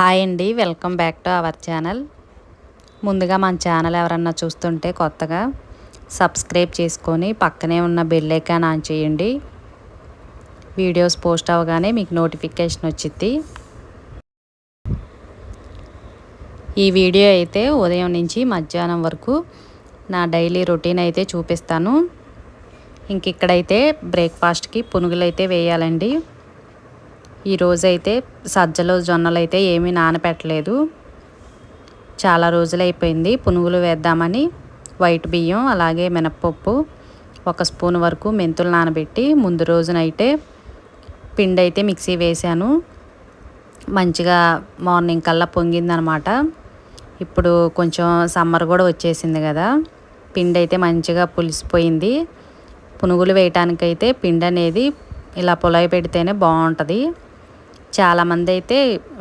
Hi అండి, welcome back to our channel. ముందుగా మన ఛానల్ ఎవరన్నా చూస్తుంటే కొత్తగా సబ్స్క్రైబ్ చేసుకొని పక్కనే ఉన్న బెల్ ఐకాన్ ఆన్ చేయండి. వీడియోస్ పోస్ట్ అవ్వగానే మీకు నోటిఫికేషన్ వచ్చింది. ఈ వీడియో అయితే ఉదయం నుంచి మధ్యాహ్నం వరకు నా డైలీ రొటీన్ అయితే చూపిస్తాను. ఇంక ఇక్కడైతే బ్రేక్ఫాస్ట్కి పునుగులు అయితే వేయాలండి. ఈరోజైతే సజ్జలు జొన్నలు అయితే ఏమీ నానపెట్టలేదు. చాలా రోజులు అయిపోయింది పునుగులు వేద్దామని. వైట్ బియ్యం అలాగే మినప్పప్పు 1 స్పూన్ వరకు మెంతులు నానబెట్టి ముందు రోజునైతే పిండి అయితే మిక్సీ వేశాను. మంచిగా మార్నింగ్ కల్లా పొంగిందనమాట. ఇప్పుడు కొంచెం సమ్మర్ కూడా వచ్చేసింది కదా, పిండి అయితే మంచిగా పులిసిపోయింది. పునుగులు వేయటానికైతే పిండి అనేది ఇలా పొలయి పెడితేనే బాగుంటుంది. చాలామంది అయితే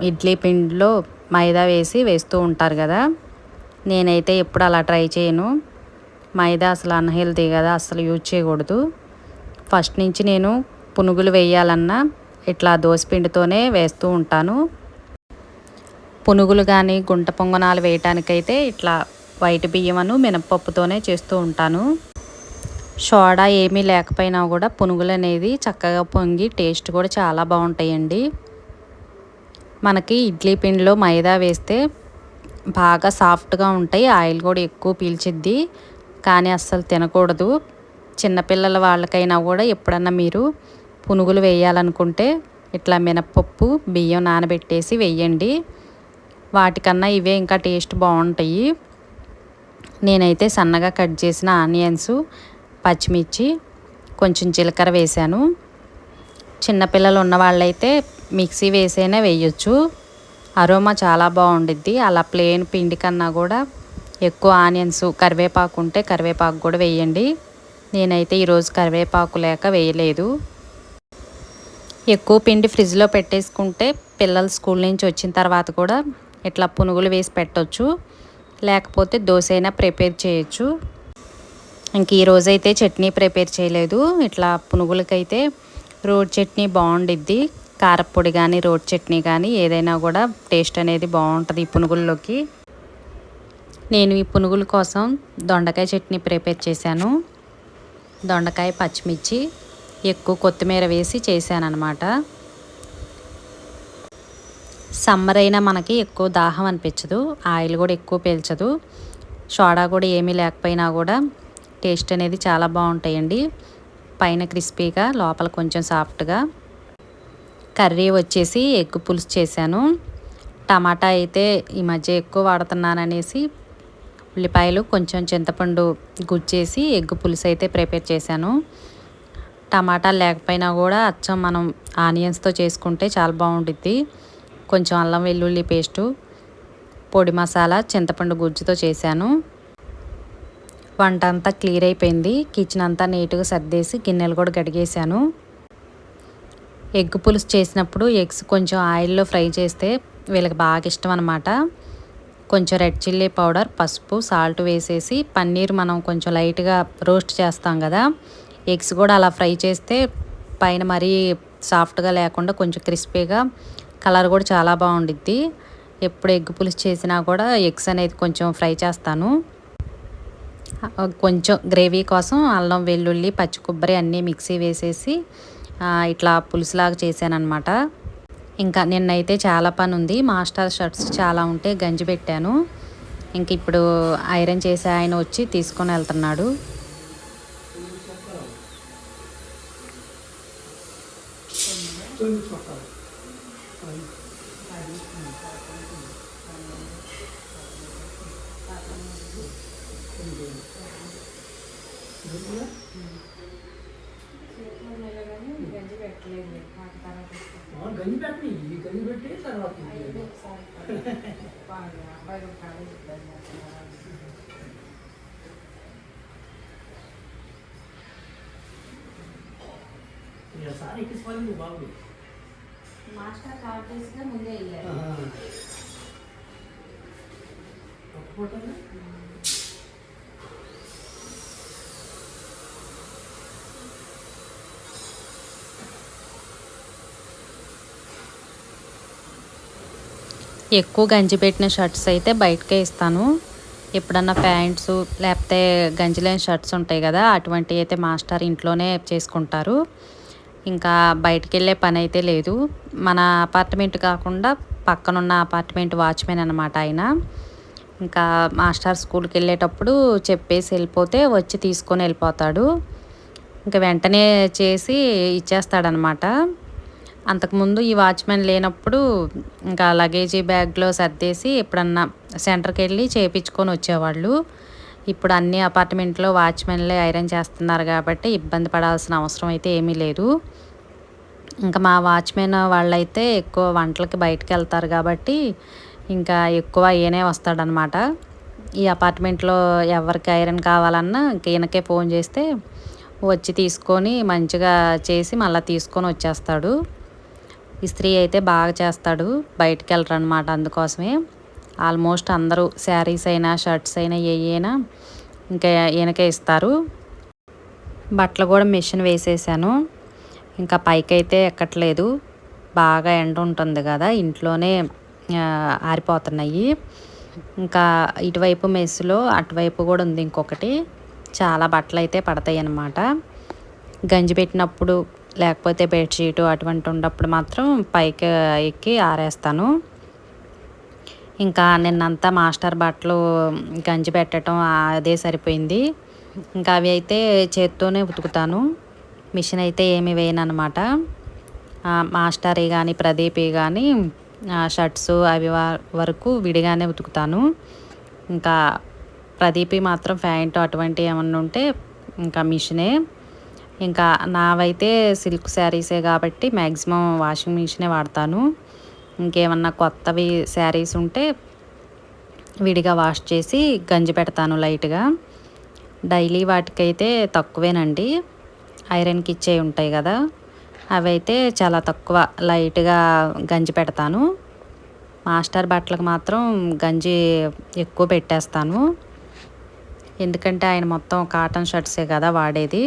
ఇడ్లీ పిండిలో మైదా వేస్తూ ఉంటారు కదా, నేనైతే ఎప్పుడు అలా ట్రై చేయను. మైదా అసలు అన్హెల్తీ కదా, అసలు యూజ్ చేయకూడదు. ఫస్ట్ నుంచి నేను పునుగులు వేయాలన్నా ఇట్లా దోసపిండితోనే వేస్తూ ఉంటాను. పునుగులు కానీ గుంట పొంగనాలు వేయటానికైతే ఇట్లా వైట్ బియ్యమను మినపప్పుతోనే చేస్తూ ఉంటాను. సోడా ఏమీ లేకపోయినా కూడా పునుగులు అనేది చక్కగా పొంగి టేస్ట్ కూడా చాలా బాగుంటాయండి. మనకి ఇడ్లీ పిండిలో మైదా వేస్తే బాగా సాఫ్ట్గా ఉంటాయి, ఆయిల్ కూడా ఎక్కువ పీల్చిద్ది. కానీ అస్సలు తినకూడదు. చిన్నపిల్లల వాళ్ళకైనా కూడా ఎప్పుడన్నా మీరు పునుగులు వేయాలనుకుంటే ఇట్లా మినప్పప్పు బియ్యం నానబెట్టేసి వేయండి. వాటికన్నా ఇవే ఇంకా టేస్ట్ బాగుంటాయి. నేనైతే సన్నగా కట్ చేసిన ఆనియన్స్, పచ్చిమిర్చి, కొంచెం జీలకర్ర వేశాను. చిన్నపిల్లలు ఉన్న వాళ్ళైతే మిక్సీ వేసైనా వేయొచ్చు, అరోమా చాలా బాగుండిద్ది. అలా ప్లెయిన్ పిండి కన్నా కూడా ఎక్కువ ఆనియన్స్, కరివేపాకు ఉంటే కరివేపాకు కూడా వేయండి. నేనైతే ఈరోజు కరివేపాకు లేక వేయలేదు. ఎక్కువ పిండి ఫ్రిడ్జ్లో పెట్టేసుకుంటే పిల్లలు స్కూల్ నుంచి వచ్చిన తర్వాత కూడా ఇట్లా పునుగులు వేసి పెట్టవచ్చు, లేకపోతే దోశ అయినా ప్రిపేర్ చేయొచ్చు. ఇంక ఈరోజైతే చట్నీ ప్రిపేర్ చేయలేదు. ఇట్లా పునుగులకైతే రోడ్ చట్నీ బాగుండిద్ది. కారపొడి కానీ రోడ్ చట్నీ కానీ ఏదైనా కూడా టేస్ట్ అనేది బాగుంటుంది ఈ పునుగుల్లోకి. నేను ఈ పునుగుల కోసం దొండకాయ చట్నీ ప్రిపేర్ చేశాను. దొండకాయ, పచ్చిమిర్చి, ఎక్కువ కొత్తిమీర వేసి చేశాను అనమాట. సమ్మర్ అయినా మనకి ఎక్కువ దాహం అనిపించదు, ఆయిల్ కూడా ఎక్కువ పీల్చదు. సోడా కూడా ఏమీ లేకపోయినా కూడా టేస్ట్ అనేది చాలా బాగుంటాయండి. పైన క్రిస్పీగా, లోపల కొంచెం సాఫ్ట్గా. కర్రీ వచ్చేసి ఎగ్ పులుసు చేశాను. టమాటా అయితే ఈ మధ్య ఎక్కువ వాడుతున్నాననేసి ఉల్లిపాయలు, కొంచెం చింతపండు గుజ్జేసి ఎగ్ పులుసు అయితే ప్రిపేర్ చేశాను. టమాటా లేకపోయినా కూడా అచ్చం మనం ఆనియన్స్తో చేసుకుంటే చాలా బాగుంటుంది. కొంచెం అల్లం వెల్లుల్లి పేస్టు, పొడి మసాలా, చింతపండు గుజ్జుతో చేశాను. వంట అంతా క్లియర్ అయిపోయింది. కిచెన్ అంతా నీట్గా సర్దేసి గిన్నెలు కూడా కడిగేశాను. ఎగ్ పులుసు చేసినప్పుడు ఎగ్స్ కొంచెం ఆయిల్లో ఫ్రై చేస్తే వీళ్ళకి బాగా ఇష్టం అనమాట. కొంచెం రెడ్ చిల్లీ పౌడర్, పసుపు, సాల్ట్ వేసేసి పన్నీర్ మనం కొంచెం లైట్గా రోస్ట్ చేస్తాం కదా, ఎగ్స్ కూడా అలా ఫ్రై చేస్తే పైన మరీ సాఫ్ట్గా లేకుండా కొంచెం క్రిస్పీగా, కలర్ కూడా చాలా బాగుండిద్ది. ఎప్పుడు ఎగ్ పులుసు చేసినా కూడా ఎగ్స్ అనేది కొంచెం ఫ్రై చేస్తాను. కొంచెం గ్రేవీ కోసం అల్లం వెల్లుల్లి పచ్చి కొబ్బరి అన్నీ మిక్సీ వేసేసి ఇట్లా పులుసులాగా చేశానమాట. ఇంకా నిన్నైతే చాలా పని ఉంది, మాస్టర్ షర్ట్స్ చాలా ఉంటే గంజి పెట్టాను. ఇంక ఇప్పుడు ఐరన్ చేసే ఆయన వచ్చి తీసుకొని వెళ్తున్నాడు. గంజి పెట్టి గంజి పెట్టి తర్వాత సారీ ఎక్కిపోయింది బాబు. మాస్టర్ కార్టేస్గా ముందే వెళ్ళారు. ఒక ఫోటోనా ఎక్కువ గంజి పెట్టిన షర్ట్స్ అయితే బయటకే ఇస్తాను. ఎప్పుడన్నా ప్యాంట్స్ లేకపోతే గంజి లేని షర్ట్స్ ఉంటాయి కదా, అటువంటివి అయితే మాస్టర్ ఇంట్లోనే చేసుకుంటారు. ఇంకా బయటికి వెళ్ళే పని అయితే లేదు. మన అపార్ట్మెంట్ కాకుండా పక్కనున్న అపార్ట్మెంట్ వాచ్మెన్ అనమాట ఆయన. ఇంకా మాస్టర్ స్కూల్కి వెళ్ళేటప్పుడు చెప్పేసి వెళ్ళిపోతే వచ్చి తీసుకొని వెళ్ళిపోతాడు. ఇంకా వెంటనే చేసి ఇచ్చేస్తాడనమాట. అంతకుముందు ఈ వాచ్మెన్ లేనప్పుడు ఇంకా లగేజీ బ్యాగ్లో సర్దేసి ఎప్పుడన్నా సెంటర్కి వెళ్ళి చేయించుకొని వచ్చేవాళ్ళు. ఇప్పుడు అన్ని అపార్ట్మెంట్లో వాచ్మెన్లే ఐరన్ చేస్తున్నారు కాబట్టి ఇబ్బంది పడాల్సిన అవసరం అయితే ఏమీ లేదు. ఇంకా మా వాచ్మెన్ వాళ్ళైతే ఎక్కువ వంటలకి బయటకు వెళ్తారు కాబట్టి ఇంకా ఎక్కువ ఈయనే వస్తాడనమాట. ఈ అపార్ట్మెంట్లో ఎవరికి ఐరన్ కావాలన్నా ఈయనకే ఫోన్ చేస్తే వచ్చి తీసుకొని మంచిగా చేసి మళ్ళీ తీసుకొని వచ్చేస్తాడు. ఇస్త్రీ అయితే బాగా చేస్తాడు, బయటికి వెళ్ళరు అనమాట. అందుకోసమే ఆల్మోస్ట్ అందరూ శారీస్ అయినా షర్ట్స్ అయినా అయినా ఇంకా ఈయనకే ఇస్తారు. బట్టలు కూడా మిషన్ వేసేసాను. ఇంకా పైకి అయితే ఎక్కట్లేదు, బాగా ఎండ ఉంటుంది కదా, ఇంట్లోనే ఆరిపోతున్నాయి. ఇంకా ఇటువైపు మెస్సులో అటువైపు కూడా ఉంది ఇంకొకటి. చాలా బట్టలు అయితే పడతాయి అన్నమాట. గంజి పెట్టినప్పుడు లేకపోతే బెడ్షీటు అటువంటి ఉన్నప్పుడు మాత్రం పైకి ఎక్కి ఆరేస్తాను. ఇంకా నిన్నంతా మాస్టర్ బట్టలు గంజి పెట్టడం అదే సరిపోయింది. ఇంకా అవి అయితే చేత్తోనే ఉతుకుతాను, మిషన్ అయితే ఏమి వేయను అనమాట. మాస్టర్వి కానీ ప్రదీప్వి కానీ షర్ట్స్ అవి వరకు విడిగానే ఉతుకుతాను. ఇంకా ప్రదీప్వి మాత్రం ప్యాంటు అటువంటివి ఏమన్నా ఉంటే ఇంకా మిషనే. ఇంకా నావైతే సిల్క్ శారీసే కాబట్టి మ్యాక్సిమం వాషింగ్ మిషనే వాడతాను. ఇంకేమన్నా కొత్తవి శారీస్ ఉంటే విడిగా వాష్ చేసి గంజి పెడతాను లైట్గా. డైలీ వాటికైతే తక్కువేనండి, ఐరన్కి ఇచ్చేవి ఉంటాయి కదా, అవైతే చాలా తక్కువ లైట్గా గంజి పెడతాను. మాస్టర్ బట్టలకు మాత్రం గంజి ఎక్కువ పెట్టేస్తాను. ఎందుకంటే ఆయన మొత్తం కాటన్ షర్ట్సే కదా వాడేది.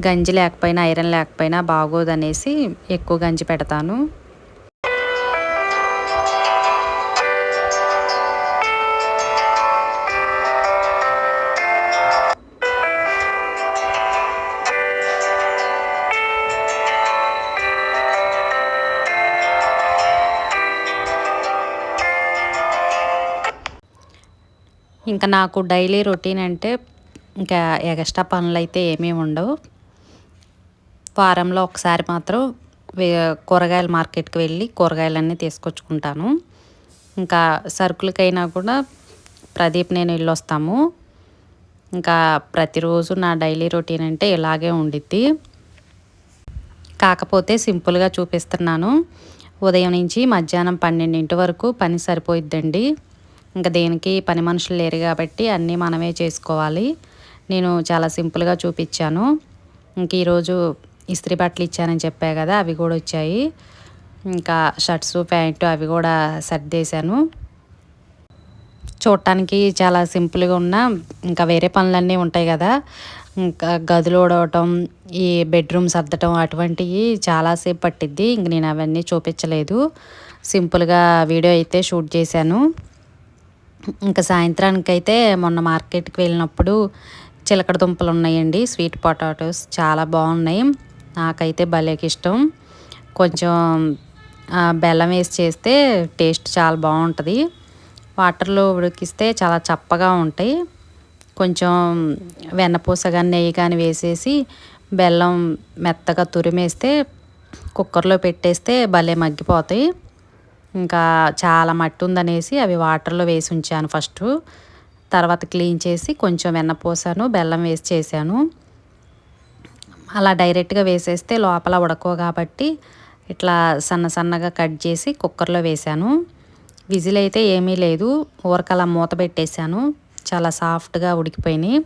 గంజి లేకపోయినా ఐరన్ లేకపోయినా బాగోదనేసి ఎక్కువ గంజి పెడతాను. ఇంకా నాకు డైలీ రొటీన్ అంటే ఇంకా ఎక్స్ట్రా పనులు అయితే ఏమీ ఉండవు. వారంలో ఒకసారి మాత్రం కూరగాయల మార్కెట్కి వెళ్ళి కూరగాయలన్నీ తీసుకొచ్చుకుంటాను. ఇంకా సరుకులకైనా కూడా ప్రదీప్ నేను వెళ్ళొస్తాము. ఇంకా ప్రతిరోజు నా డైలీ రొటీన్ అంటే ఇలాగే ఉండిద్ది. కాకపోతే సింపుల్గా చూపిస్తున్నాను. ఉదయం నుంచి మధ్యాహ్నం 12 వరకు పని సరిపోయిద్దండి. ఇంకా దేనికి పని మనుషులు లేరు కాబట్టి అన్నీ మనమే చేసుకోవాలి. నేను చాలా సింపుల్గా చూపించాను. ఇంక ఈరోజు ఇస్త్రీ బట్టలు ఇచ్చానని చెప్పా కదా, అవి కూడా వచ్చాయి. ఇంకా షర్ట్స్ ప్యాంటు అవి కూడా సర్దేశాను. చూడటానికి చాలా సింపుల్గా ఉన్న ఇంకా వేరే పనులన్నీ ఉంటాయి కదా, ఇంకా గదులు ఊడవటం, ఈ బెడ్రూమ్ సర్దటం అటువంటివి చాలాసేపు పట్టిద్ది. ఇంక నేను అవన్నీ చూపించలేదు, సింపుల్గా వీడియో అయితే షూట్ చేశాను. ఇంకా సాయంత్రానికి అయితే మొన్న మార్కెట్కి వెళ్ళినప్పుడు చిలకడ దుంపలు ఉన్నాయండి, స్వీట్ పొటాటోస్ చాలా బాగున్నాయి. నాకైతే భలేకి ఇష్టం. కొంచెం బెల్లం వేసి చేస్తే టేస్ట్ చాలా బాగుంటుంది. వాటర్లో ఉడికిస్తే చాలా చప్పగా ఉంటాయి. కొంచెం వెన్నపూస కానీ నెయ్యి కానీ వేసేసి బెల్లం మెత్తగా తురిమేస్తే కుక్కర్లో పెట్టేస్తే భలే మగ్గిపోతాయి. ఇంకా చాలా మట్టి ఉందనేసి అవి వాటర్లో వేసి ఉంచాను ఫస్ట్. తర్వాత క్లీన్ చేసి కొంచెం వెన్నపూసను బెల్లం వేసి చేశాను. అలా డైరెక్ట్గా వేసేస్తే లోపల ఉడకవు కాబట్టి ఇట్లా సన్న సన్నగా కట్ చేసి కుక్కర్లో వేశాను. విజిల్ అయితే ఏమీ లేదు, ఊరకలా మూత పెట్టేశాను. చాలా సాఫ్ట్గా ఉడికిపోయినాయి.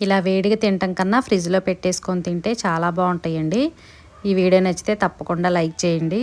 ఇలా వేడిగా తినటం కన్నా ఫ్రిడ్జ్లో పెట్టేసుకొని తింటే చాలా బాగుంటాయండి. ఈ వీడియో నచ్చితే తప్పకుండా లైక్ చేయండి.